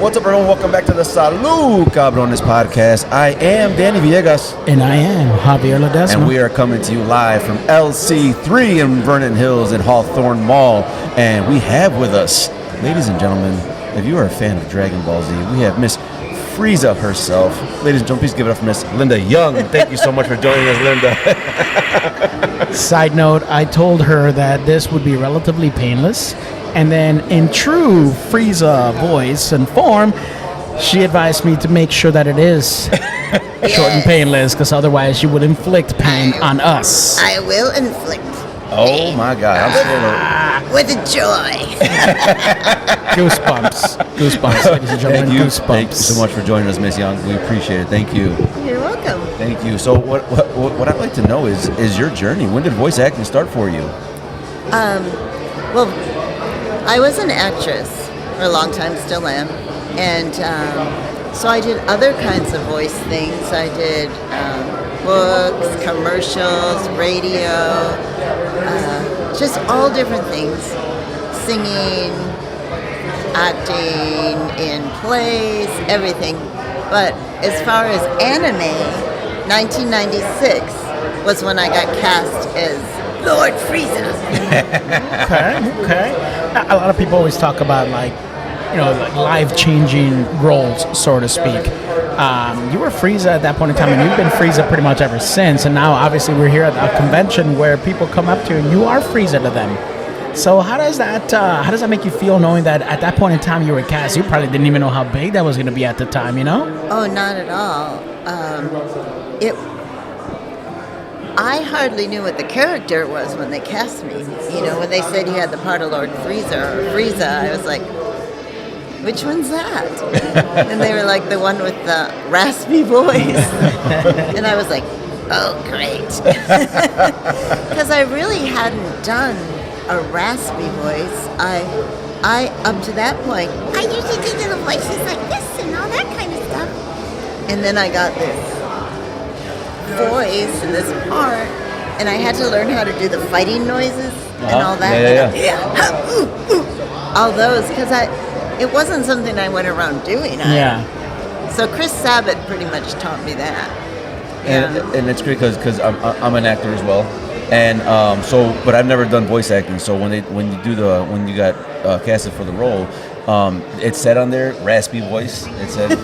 What's up, everyone? Welcome back to the Salud Cabrones podcast. I am Danny Villegas. And I am Javier Ledesma. And we are coming to you live from LC3 in Vernon Hills in Hawthorne Mall. And we have with us, ladies and gentlemen, if you are a fan of Dragon Ball Z, we have Miss Frieza herself. Ladies and gentlemen, please give it up for Miss Linda Young. Thank you so much for joining us, Linda. Side note, I told her that this would be relatively painless. And then in true Frieza voice and form, she advised me to make sure that it is short and painless, because otherwise you would inflict pain on us. I will inflict Oh my God. I'm with a joy. Goosebumps, ladies and gentlemen, goosebumps. Thank you so much for joining us, Miss Young. We appreciate it. Thank you. You're welcome. Thank you. So what I'd like to know is your journey. When did voice acting start for you? Well, I was an actress for a long time, still am, and so I did other kinds of voice things. I did books, commercials, radio, just all different things, singing, acting in plays, everything. But as far as anime, 1996 was when I got cast as Lord Frieza. Okay. A lot of people always talk about like life-changing roles, so to speak. You were Frieza at that point in time, and you've been Frieza pretty much ever since. And now, obviously, we're here at a convention where people come up to you, and you are Frieza to them. So how does that make you feel, knowing that at that point in time you were cast? You probably didn't even know how big that was going to be at the time, you know? Oh, not at all. I hardly knew what the character was when they cast me. You know, when they said you had the part of Lord Frieza, I was like, which one's that? And they were like, the one with the raspy voice. And I was like, oh, great. Because I really hadn't done a raspy voice. I up to that point, I usually did little voices like this and all that kind of stuff. And then I got this voice and this part, and I had to learn how to do the fighting noises and all that. All those, because it wasn't something I went around doing. So Chris Sabat pretty much taught me that. And it's great because I'm an actor as well, and but I've never done voice acting. So when you got casted for the role, it said on there raspy voice. It said,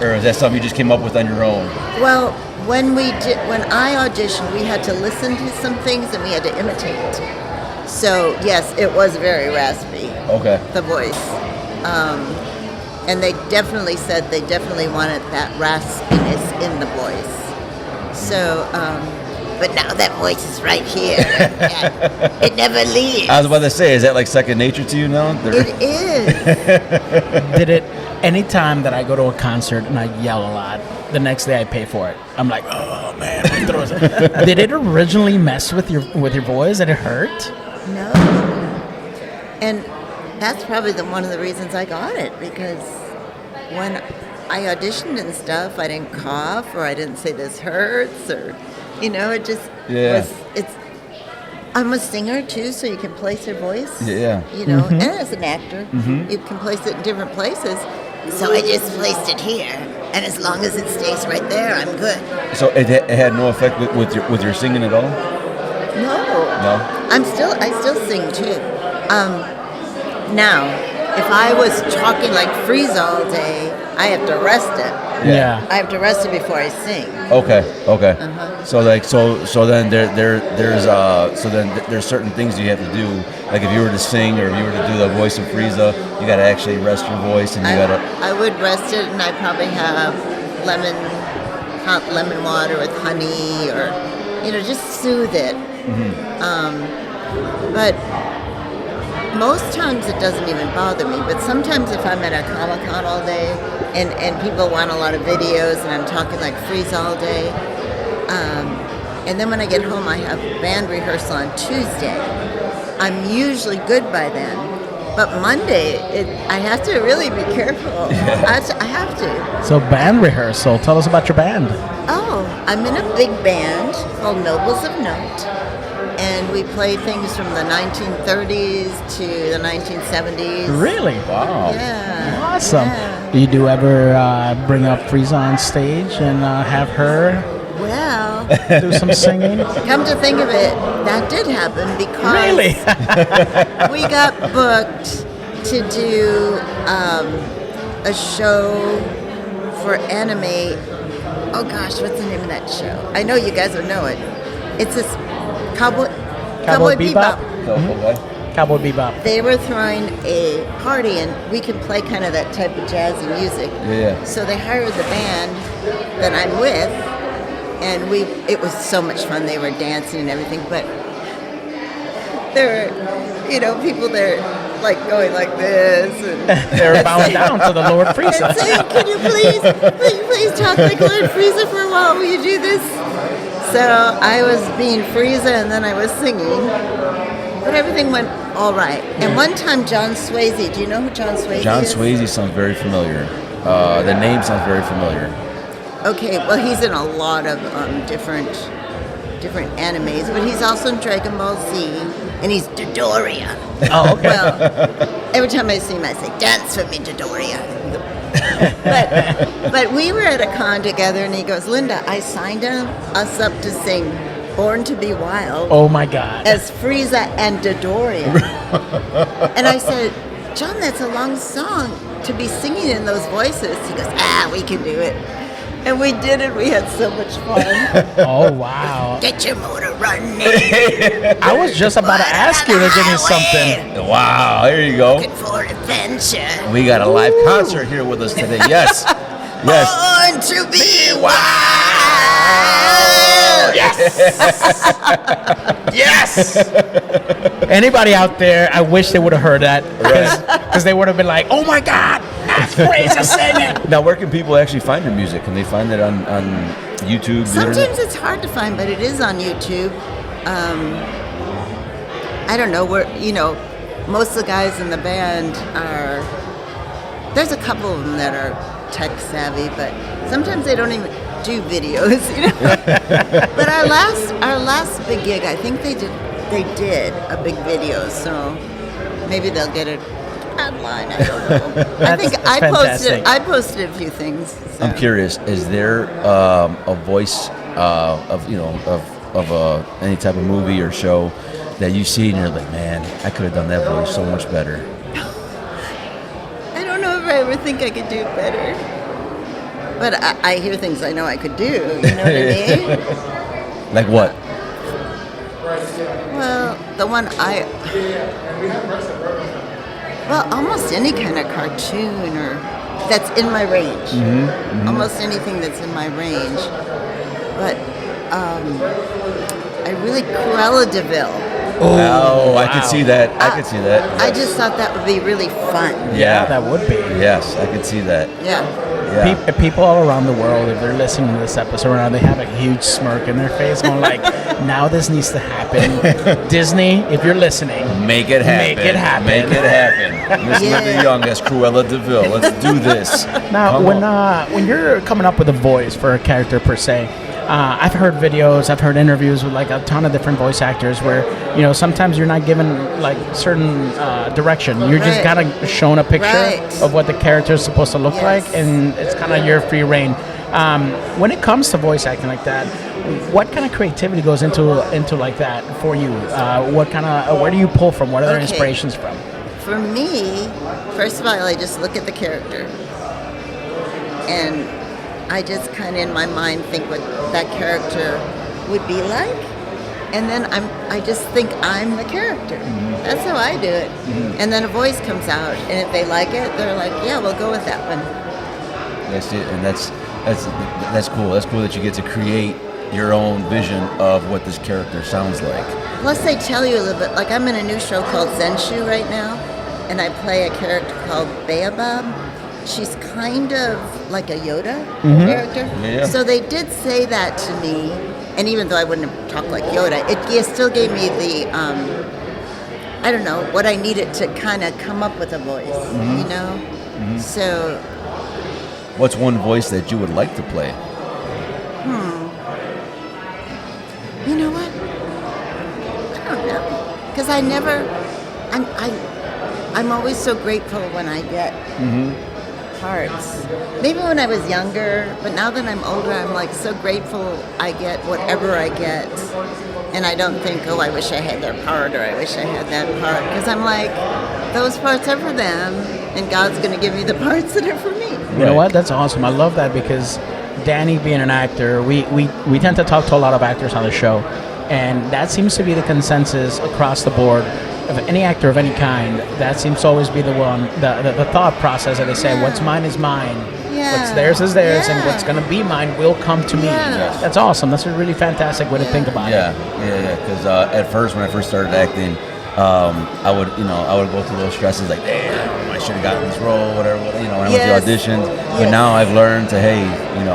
or is that something you just came up with on your own? Well, when I auditioned, we had to listen to some things and we had to imitate. So yes, it was very raspy. Okay. The voice. And they definitely said they definitely wanted that raspiness in the voice. So, but now that voice is right here. It never leaves. I was about to say, is that like second nature to you now? It is. Did it, anytime that I go to a concert and I yell a lot, the next day I pay for it. I'm like, oh man, my throat's Did it originally mess with your voice? Did it hurt? No. And that's probably one of the reasons I got it, because when I auditioned and stuff, I didn't cough, or I didn't say this hurts, or, it just was, I'm a singer too, so you can place your voice. Yeah. And as an actor, you can place it in different places. So I just placed it here, and as long as it stays right there, I'm good. So it had no effect with your singing at all? No. I still sing too. Now, if I was talking like Frieza all day, I have to rest it. Yeah. I have to rest it before I sing. Okay. So then there's certain things you have to do. Like if you were to sing or if you were to do the voice of Frieza, you got to actually rest your voice, and I would rest it, and I probably have hot lemon water with honey, or just soothe it. But most times it doesn't even bother me, but sometimes if I'm at a Comic-Con all day and people want a lot of videos and I'm talking like Frieza all day, and then when I get home I have band rehearsal on Tuesday. I'm usually good by then, but Monday I have to really be careful. I have to. So band rehearsal, tell us about your band. Oh, I'm in a big band called Nobles of Note. And we play things from the 1930s to the 1970s. Really? Wow. Yeah. Awesome. Yeah. Do you ever bring up Frieza on stage and have her Well, do some singing? come to think of it, that did happen because Really? we got booked to do a show for anime. Oh gosh, what's the name of that show? I know you guys will know it. It's this Cowboy Bebop. Cowboy Bebop. They were throwing a party, and we can play kind of that type of jazzy music. Yeah. So they hired the band that I'm with, and it was so much fun. They were dancing and everything, but there were, people there like going like this. And They're bowing down to the Lord Frieza. and saying, can you please talk like Lord Frieza for a while? Will you do this? So I was being Frieza, and then I was singing. But everything went all right. And one time, John Swayze, do you know who John Swayze is? John Swayze sounds very familiar. The name sounds very familiar. Okay, well, he's in a lot of different animes, but he's also in Dragon Ball Z, and he's Dodoria. Oh, okay. Well, every time I see him, I say, dance for me, Dodoria. but we were at a con together, and he goes, Linda, I signed us up to sing Born to be Wild. Oh my God. As Frieza and Dodoria. And I said, John, that's a long song to be singing in those voices. He goes, we can do it. And we did it. We had so much fun. Oh, wow. Get your motor running. I was just about to ask you to give me something. Wow, there you go. Looking for adventure. We got a live concert here with us today. Yes. Yes. Born to be wild. Yes. Anybody out there, I wish they would have heard that. Because they would have been like, oh my God, that's Frieza singing. Now, where can people actually find your music? Can they find it on YouTube? the internet? Sometimes it's hard to find, but it is on YouTube. I don't know where, most of the guys in the band there's a couple of them that are tech savvy, but sometimes they don't even do videos, But our last big gig, I think they did a big video, so maybe they'll get it online. I don't know. That's fantastic. I posted a few things. So. I'm curious. Is there a voice of any type of movie or show that you see and you're like, man, I could have done that voice so much better? I don't know if I ever think I could do it better. But I hear things I know I could do. You know what I mean? Like what? Well, the one almost any kind of cartoon or that's in my range. Mm-hmm, mm-hmm. Almost anything that's in my range. But I really Cruella de Vil. Oh, I could see that. I could see that. I just thought that would be really fun. Yeah, that would be. Yes, I could see that. Yeah. Yeah. People all around the world, if they're listening to this episode right now, they have a huge smirk in their face going like, now this needs to happen. Disney, if you're listening, Make it happen. Make it happen. Make it happen. Miss Linda Young as Cruella de Vil. Let's do this. Now, Come on. when you're coming up with a voice for a character per se, I've heard videos, I've heard interviews with like a ton of different voice actors where, sometimes you're not given like certain direction. You're just kind of shown a picture of what the character is supposed to look like, and it's kind of your free reign. When it comes to voice acting like that, what kind of creativity goes into like that for you? Where do you pull from? What are their inspirations from? For me, first of all, I just look at the character, and I just kind of in my mind think what that character would be like, and then I just think I'm the character. Mm-hmm. That's how I do it. Mm-hmm. And then a voice comes out, and if they like it, they're like, yeah, we'll go with that one. That's it, and that's cool. That's cool that you get to create your own vision of what this character sounds like. Plus, they tell you a little bit. Like I'm in a new show called Zenshu right now, and I play a character called Baobab. She's kind of like a Yoda character. Yeah. So they did say that to me, and even though I wouldn't have talked like Yoda, it still gave me the, I don't know, what I needed to kind of come up with a voice, Mm-hmm. So. What's one voice that you would like to play? You know what? I don't know. Because I'm always so grateful when I get parts. Maybe when I was younger, but now that I'm older, I'm like so grateful I get whatever I get. And I don't think, oh, I wish I had their part or I wish I had that part. Because I'm like, those parts are for them, and God's going to give me the parts that are for me. You know what? That's awesome. I love that because Danny being an actor, we tend to talk to a lot of actors on the show, and that seems to be the consensus across the board of any actor of any kind. That seems to always be the one, the thought process that they say, what's mine is mine. Yeah. What's theirs is theirs, and Yeah. what's going to be mine will come to me. Yeah. That's awesome. That's a really fantastic way to think about it. Yeah. Because at first, when I first started acting, I would go through those stresses like, damn, I should have gotten this role, whatever, when I went to auditions. But now I've learned to, hey,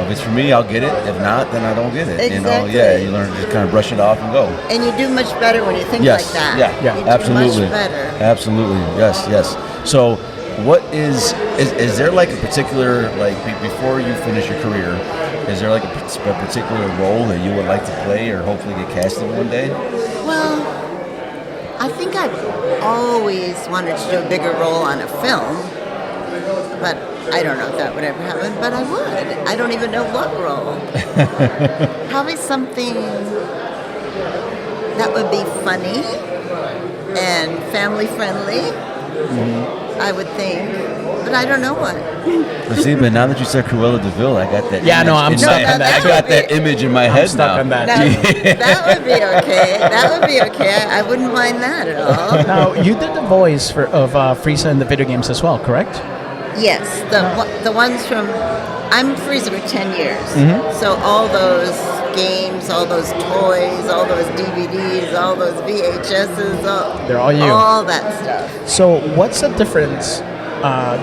if it's for me, I'll get it. If not, then I don't get it. Exactly. You learn to just kind of brush it off and go. And you do much better when you think like that. Yeah, you absolutely. do much better. Absolutely, yes. So, what is there like a particular, like before you finish your career, is there like a particular role that you would like to play or hopefully get casted one day? Well, I think I've always wanted to do a bigger role on a film, but I don't know if that would ever happen, but I would. I don't even know what role. Probably something that would be funny and family friendly, I would think, but I don't know what. But now that you said Cruella de Vil, I got that. Yeah, no, I'm stuck on that. I got that image in my head stuck now. on that. That would be okay. That would be okay. I wouldn't mind that at all. Now, you did the voice of Frieza in the video games as well, correct? Yes, the ones from, I'm Frieza for 10 years. So all those games, all those toys, all those DVDs, all those VHSs, They're all you. All that stuff. So what's the difference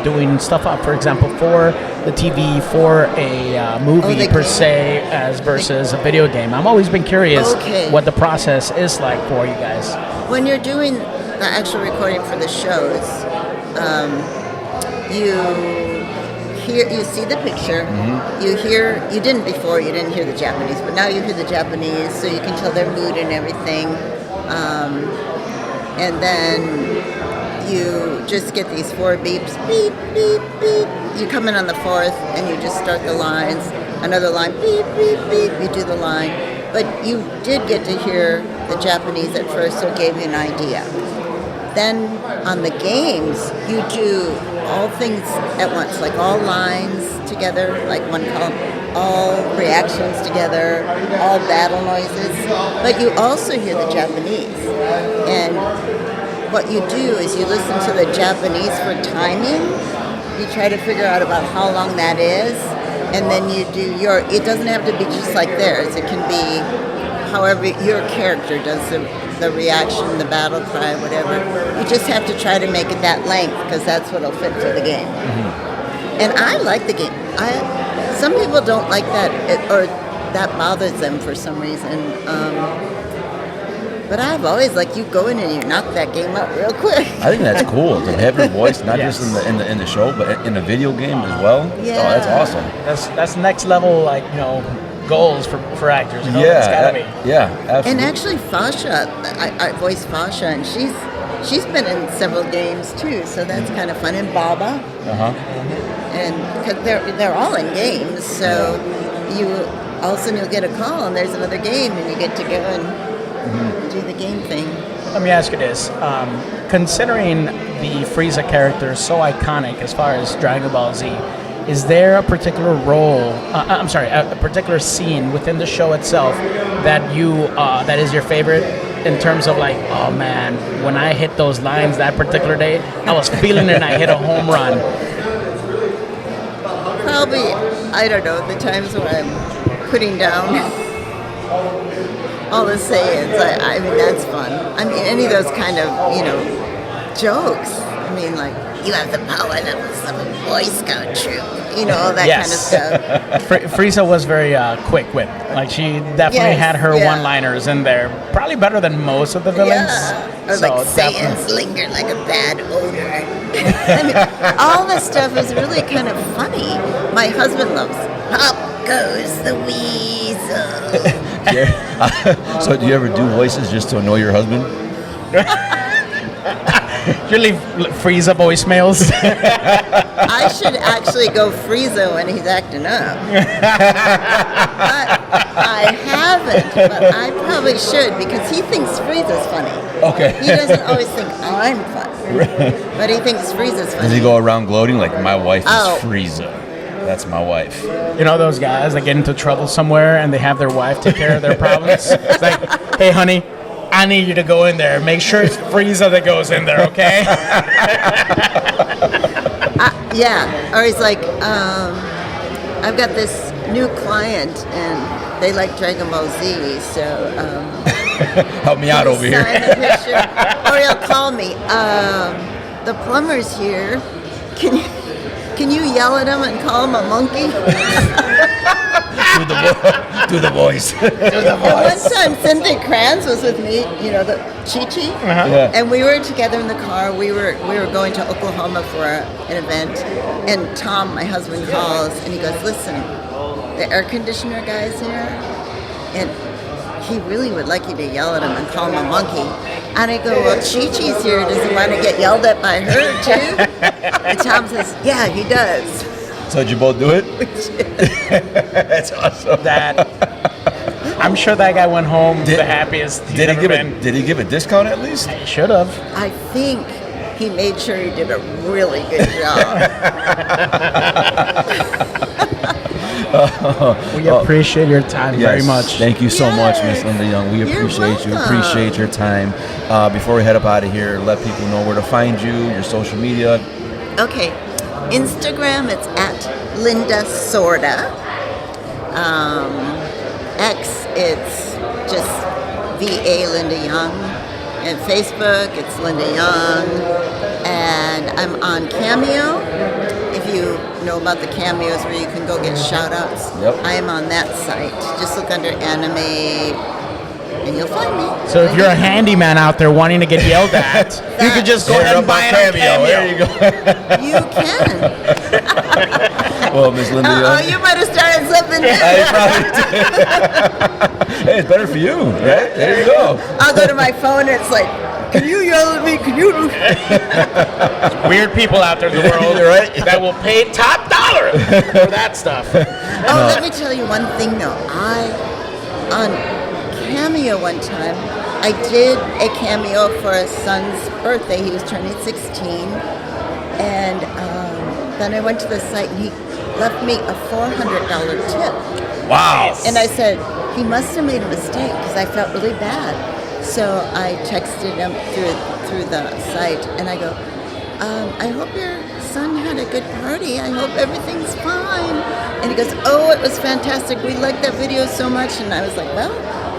doing stuff up, for example, for the TV, for a movie per se, as versus a video game? I've always been curious what the process is like for you guys. When you're doing the actual recording for the shows, you see the picture, you didn't hear the Japanese, but now you hear the Japanese, so you can tell their mood and everything. And then you just get these 4 beeps, beep, beep, beep. You come in on the 4th and you just start the lines. Another line, beep, beep, beep, you do the line. But you did get to hear the Japanese at first, so it gave you an idea. Then on the games, you do all things at once, like all lines together, like one column, all reactions together, all battle noises. But you also hear the Japanese. And what you do is you listen to the Japanese for timing. You try to figure out about how long that is. And then you do it doesn't have to be just like theirs. It can be however your character does the reaction, the battle cry, whatever. You just have to try to make it that length because that's what'll fit to the game. And I like the game. Some people don't like that, or that bothers them for some reason. But I've always you go in and you knock that game out real quick. I think that's cool to have your voice not just in the show, but in the video game as well. Yeah. Oh, that's awesome. That's next level, goals for actors. Yeah, it's gotta be. Yeah, absolutely. And actually, Fasha, I voiced Fasha, and she's been in several games too, so that's kind of fun. And Baba, and because they're all in games, so all of a sudden you'll get a call and there's another game, and you get to go and do the game thing. Let me ask you this: considering the Frieza character is so iconic as far as Dragon Ball Z, is there a particular role? A particular scene within the show itself that that is your favorite in terms of oh man, when I hit those lines that particular day, I was feeling it and I hit a home run. Probably, I don't know, the times when I'm putting down all the sayings. I mean, that's fun. I mean, any of those kind of, jokes. I mean, you have the power levels of a Boy Scout troop. All that kind of stuff. Frieza was very quick wit. She definitely had her one-liners in there. Probably better than most of the villains. Yeah. Or sayings linger like a bad odor. I mean, all this stuff is really kind of funny. My husband loves Up Goes the Weasel. So do you ever do voices just to annoy your husband? You leave Frieza voicemails. I should actually go Frieza when he's acting up. But I haven't, but I probably should because he thinks Frieza's funny. Okay. He doesn't always think I'm funny, but he thinks Frieza's funny. Does he go around gloating like my wife is Oh. Frieza? That's my wife. You know those guys that get into trouble somewhere and they have their wife take care of their problems? It's like, hey, honey, I need you to go in there. Make sure it's Frieza that goes in there, okay? Yeah, or he's like, I've got this new client and they like Dragon Ball Z, so Help me out can you over here. sign a picture? Or he'll call me. The plumber's here. Can you yell at him and call him a monkey? Do the voice. And one time, Cynthia Kranz was with me, you know, the Chi-Chi, Yeah. and we were together in the car. We were going to Oklahoma for an event, and Tom, my husband, calls, and he goes, listen, the air conditioner guy's here, and he really would like you to yell at him and call him a monkey. And I go, well, Chi-Chi's here. Does he want to get yelled at by her, too? And Tom says, yeah, he does. So did you both do it? That's awesome. I'm sure that guy went home the happiest he's Did he ever give been. Did he give a discount at least? He should have. I think he made sure he did a really good job. We appreciate your time very Yes. much. Thank you so much, Miss Yes. Linda Young. We You're appreciate you. welcome. Appreciate your time. Before we head up out of here, let people know where to find you, your social media. Okay, Instagram, it's at Linda Sorda. X, it's just VA Linda Young. And Facebook, it's Linda Young. And I'm on Cameo. If you know about the cameos where you can go get shout outs, Yep. I am on that site. Just look under anime and you'll find me. So if you're a handyman out there wanting to get yelled at, you could just go Hit ahead up and buy on it on Cameo. There you go. You can. Well, Miss Linda Young. Oh, you might have started something new. I probably did. Hey, it's better for you, right? There you go. I'll go to my phone and it's like, can you yell at me? Can you? Weird people out there in the world Right. that will pay top dollar for that stuff. Oh, let me tell you one thing though. On Cameo one time, I did a cameo for a son's birthday. He was turning 16. And then I went to the site and he left me a $400 tip. Wow. And I said, he must have made a mistake because I felt really bad. So I texted him through the site and I go, I hope your son had a good party. I hope everything's fine. And he goes, oh, it was fantastic. We liked that video so much. And I was like, well,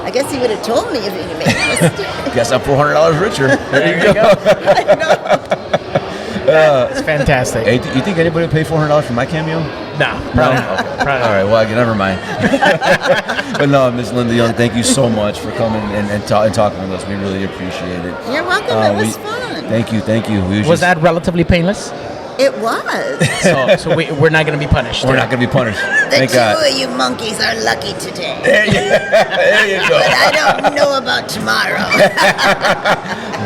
I guess he would have told me if he made a mistake. Guess I'm $400 richer. There you go. I know. It's fantastic. Hey, you think anybody would pay $400 for my cameo? No, probably not. Okay. Probably All not. right. Well, never mind. But no, Miss Linda Young, thank you so much for coming and talking with us. We really appreciate it. You're welcome. It was fun. Thank you. Thank you. Was that relatively painless? It was. So we're not going to be punished. We're not going to be punished. The Thank two God. of you monkeys are lucky today. There you go. But I don't know about tomorrow.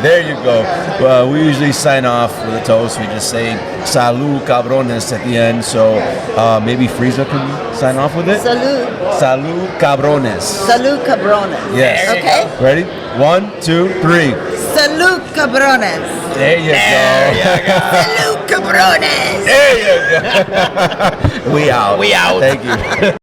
There you go. Well, we usually sign off with a toast. We just say "Salud, cabrones" at the end. So maybe Frieza can sign off with it. Salud. Salud, cabrones. Salud, cabrones. Yes. Okay? Ready? 1, 2, 3. Salud, cabrones. There you go. Salud, cabrones. There you go. We out. We out. Thank you.